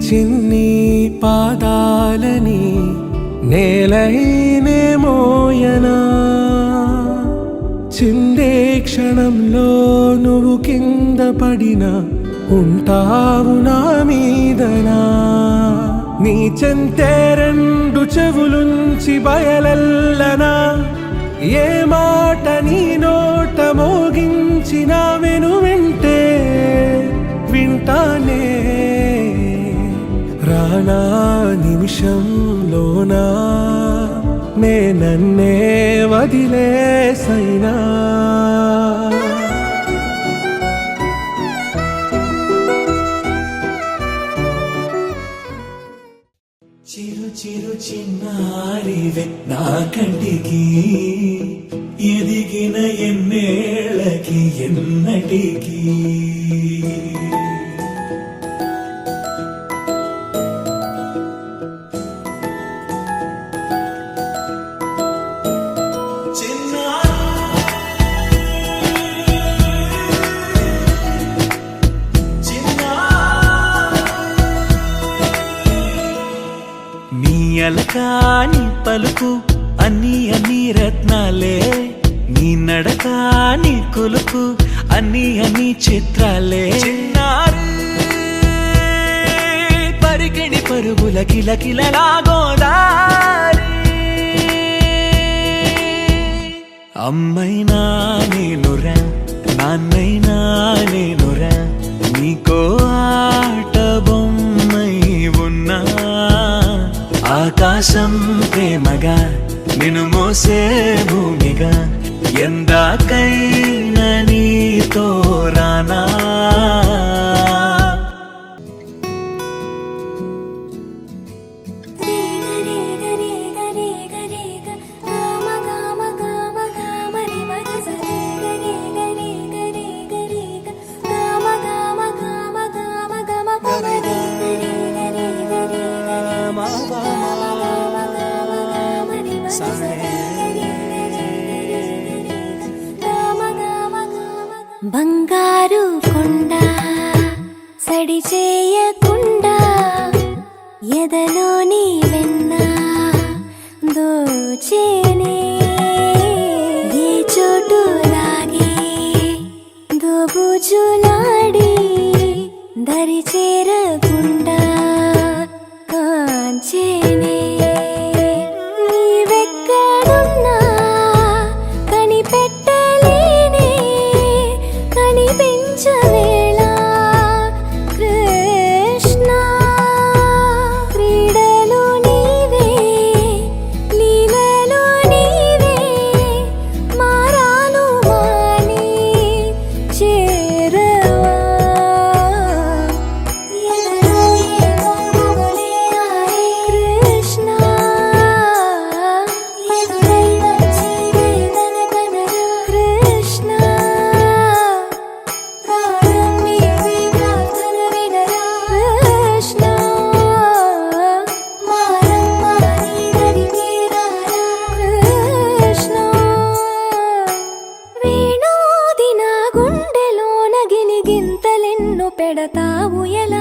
చిన్ని పాదాలని నేలైనే మోయనా, చిందే క్షణంలో నువ్వు కింద పడినా ఉంటావు నా మీదనా. నీ చెంతే రెండు చెవులుంచి బయలెల్లనా, ఏ మాట నీ నోట మోగించిన వెను వింటే వింటానే. రానా నిమిషంలోనా నే నన్నే వదిలేసైనా. చిరు చిరు చిన్నారివే నా కంటికి, ఎదిగిన ఎన్నేళ్ళకి ఎన్నటికి. అలకాని పలుకు అన్ని అన్ని రత్నాలే, నీ నడకాని కొలుకు అన్ని అన్ని చిత్రాలే. పరికిణి పరుగుల కిలకిలలా గోదారి, అమ్మైనా నేనురా నాన్నైనా నేనురా, నీకో ఆట బొమ్మై ఉన్నా. ఆకాశం ప్రేమగా నిన్ను మోసే భూమిగా, ఎందాకైనా నీతో రానా. బంగారు కొండ సడి చేయకుండా, ఎదలోని వెన్న దోచేనే. ఏ చోటు లాగే దోబుజులాడి దరి చేరకుండా కాంచేనే. పెడతావు ఎలా